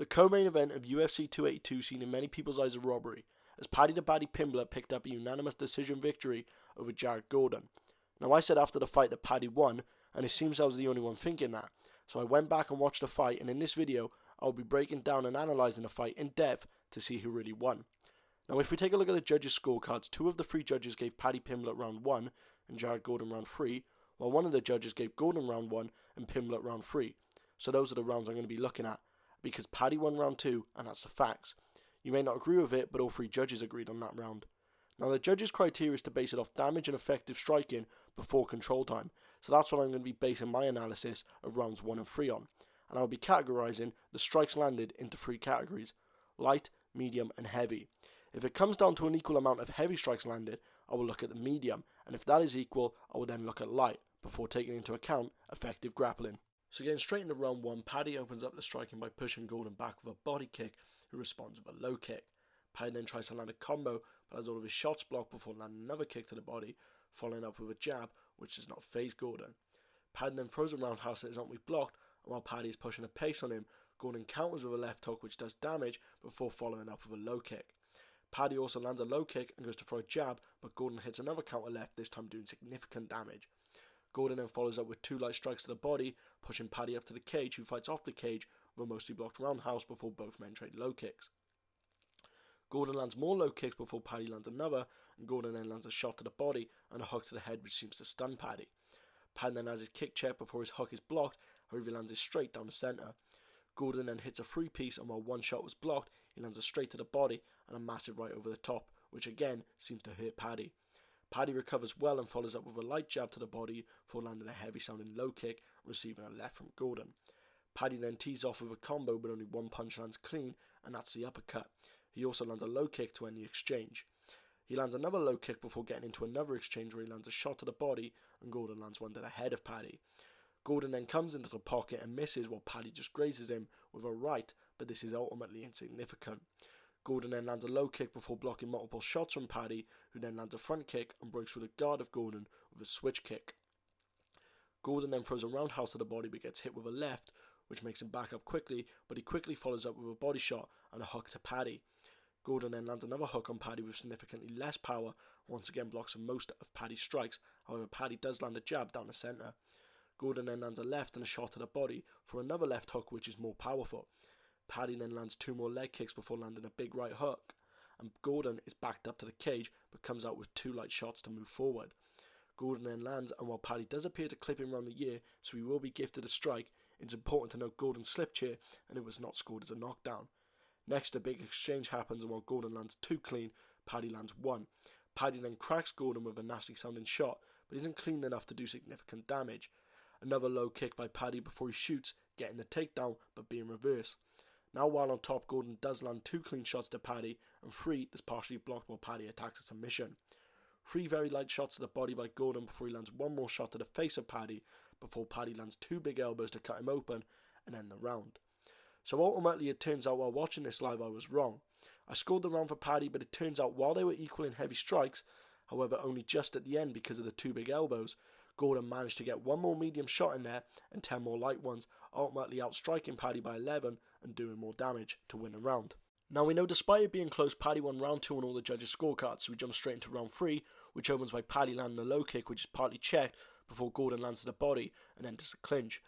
The co-main event of UFC 282 seen in many people's eyes a robbery, as Paddy the Baddy Pimblett picked up a unanimous decision victory over Jared Gordon. Now I said after the fight that Paddy won, and it seems I was the only one thinking that, so I went back and watched the fight, and in this video I'll be breaking down and analysing the fight in depth to see who really won. Now if we take a look at the judges' scorecards, 2 of the 3 judges gave Paddy Pimblett round 1 and Jared Gordon round 3, while 1 of the judges gave Gordon round 1 and Pimblett round 3. So those are the rounds I'm going to be looking at, because Paddy won round 2, and that's the facts. You may not agree with it, but all 3 judges agreed on that round. Now the judges' criteria is to base it off damage and effective striking before control time, so that's what I'm going to be basing my analysis of rounds 1 and 3 on, and I'll be categorising the strikes landed into 3 categories: light, medium and heavy. If it comes down to an equal amount of heavy strikes landed, I will look at the medium, and if that is equal, I will then look at light, before taking into account effective grappling. So getting straight into round 1, Paddy opens up the striking by pushing Gordon back with a body kick, who responds with a low kick. Paddy then tries to land a combo, but has all of his shots blocked before landing another kick to the body, following up with a jab, which does not faze Gordon. Paddy then throws a roundhouse that is not blocked, and while Paddy is pushing a pace on him, Gordon counters with a left hook which does damage before following up with a low kick. Paddy also lands a low kick and goes to throw a jab, but Gordon hits another counter left, this time doing significant damage. Gordon then follows up with 2 light strikes to the body, pushing Paddy up to the cage, who fights off the cage with a mostly blocked roundhouse before both men trade low kicks. Gordon lands more low kicks before Paddy lands another, and Gordon then lands a shot to the body and a hook to the head which seems to stun Paddy. Paddy then has his kick check before his hook is blocked, however he lands it straight down the centre. Gordon then hits a 3-piece, and while one shot was blocked, he lands a straight to the body and a massive right over the top, which again seems to hurt Paddy. Paddy recovers well and follows up with a light jab to the body before landing a heavy sounding low kick, receiving a left from Gordon. Paddy then tees off with a combo, but only one punch lands clean, and that's the uppercut. He also lands a low kick to end the exchange. He lands another low kick before getting into another exchange where he lands a shot to the body, and Gordon lands one to the head of Paddy. Gordon then comes into the pocket and misses while Paddy just grazes him with a right, but this is ultimately insignificant. Gordon then lands a low kick before blocking multiple shots from Paddy, who then lands a front kick and breaks through the guard of Gordon with a switch kick. Gordon then throws a roundhouse to the body but gets hit with a left, which makes him back up quickly, but he quickly follows up with a body shot and a hook to Paddy. Gordon then lands another hook on Paddy with significantly less power, once again blocks most of Paddy's strikes, however Paddy does land a jab down the centre. Gordon then lands a left and a shot to the body for another left hook which is more powerful. Paddy then lands 2 more leg kicks before landing a big right hook, and Gordon is backed up to the cage but comes out with 2 light shots to move forward. Gordon then lands, and while Paddy does appear to clip him around the ear, so he will be gifted a strike, it's important to note Gordon slipped here and it was not scored as a knockdown. Next a big exchange happens, and while Gordon lands 2 clean, Paddy lands 1. Paddy then cracks Gordon with a nasty sounding shot, but isn't clean enough to do significant damage. Another low kick by Paddy before he shoots, getting the takedown but being reversed. Now while on top, Gordon does land 2 clean shots to Paddy, and 3 is partially blocked while Paddy attacks a submission. 3 very light shots to the body by Gordon before he lands 1 more shot to the face of Paddy, before Paddy lands 2 big elbows to cut him open and end the round. So ultimately it turns out while watching this live I was wrong. I scored the round for Paddy, but it turns out while they were equal in heavy strikes, however only just at the end because of the 2 big elbows, Gordon managed to get 1 more medium shot in there and 10 more light ones, ultimately outstriking Paddy by 11 and doing more damage to win the round. Now we know despite it being close, Paddy won round 2 on all the judges' scorecards, so we jump straight into round 3, which opens by Paddy landing a low kick which is partly checked before Gordon lands to the body and enters the clinch.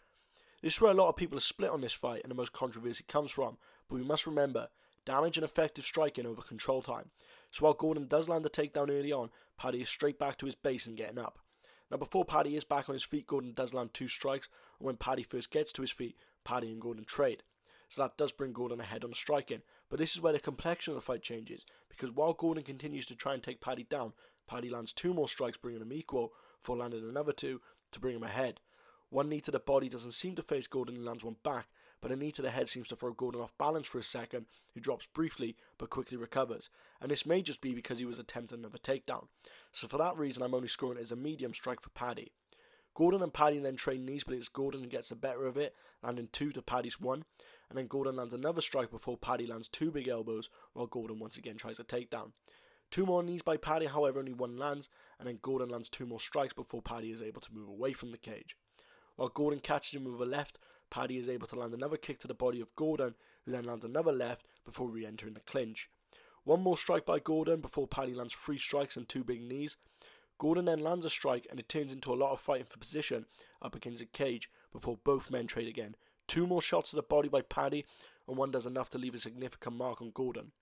This is where a lot of people are split on this fight and the most controversy comes from, but we must remember, damage and effective striking over control time. So while Gordon does land a takedown early on, Paddy is straight back to his base and getting up. Now before Paddy is back on his feet, Gordon does land 2 strikes, and when Paddy first gets to his feet, Paddy and Gordon trade. So that does bring Gordon ahead on striking, but this is where the complexion of the fight changes, because while Gordon continues to try and take Paddy down, Paddy lands 2 more strikes bringing him equal, before landing another 2 to bring him ahead. 1 knee to the body doesn't seem to face Gordon and lands 1 back, but a knee to the head seems to throw Gordon off balance for a second, who drops briefly but quickly recovers, and this may just be because he was attempting another takedown. So for that reason I'm only scoring it as a medium strike for Paddy. Gordon and Paddy then trade knees, but it's Gordon who gets the better of it, landing 2 to Paddy's 1, and then Gordon lands another strike before Paddy lands 2 big elbows, while Gordon once again tries a takedown. 2 more knees by Paddy, however only 1 lands, and then Gordon lands 2 more strikes before Paddy is able to move away from the cage. While Gordon catches him with a left, Paddy is able to land another kick to the body of Gordon, who then lands another left before re-entering the clinch. One more strike by Gordon before Paddy lands 3 strikes and 2 big knees. Gordon then lands a strike and it turns into a lot of fighting for position up against the cage before both men trade again. 2 more shots to the body by Paddy and one does enough to leave a significant mark on Gordon.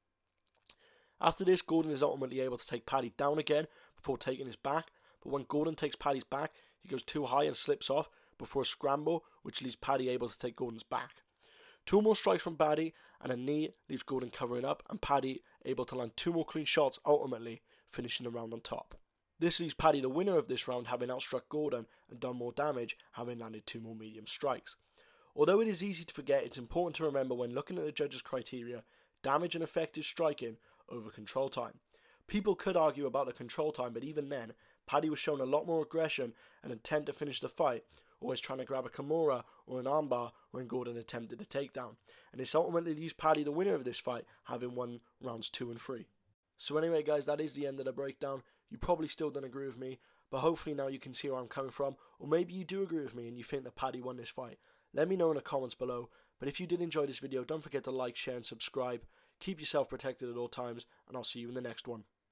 After this, Gordon is ultimately able to take Paddy down again before taking his back, but when Gordon takes Paddy's back, he goes too high and slips off before a scramble, which leaves Paddy able to take Gordon's back. 2 more strikes from Baddy and a knee leaves Gordon covering up and Paddy able to land 2 more clean shots, ultimately finishing the round on top. This leaves Paddy the winner of this round, having outstruck Gordon and done more damage, having landed 2 more medium strikes. Although it is easy to forget, it's important to remember when looking at the judges' criteria, damage and effective striking over control time. People could argue about the control time, but even then, Paddy was shown a lot more aggression and intent to finish the fight, always trying to grab a Kimura or an armbar when Gordon attempted a takedown. And this ultimately leaves Paddy the winner of this fight, having won rounds 2 and 3. So anyway guys, that is the end of the breakdown. You probably still don't agree with me, but hopefully now you can see where I'm coming from, or maybe you do agree with me and you think that Paddy won this fight. Let me know in the comments below, but if you did enjoy this video, don't forget to like, share and subscribe. Keep yourself protected at all times, and I'll see you in the next one.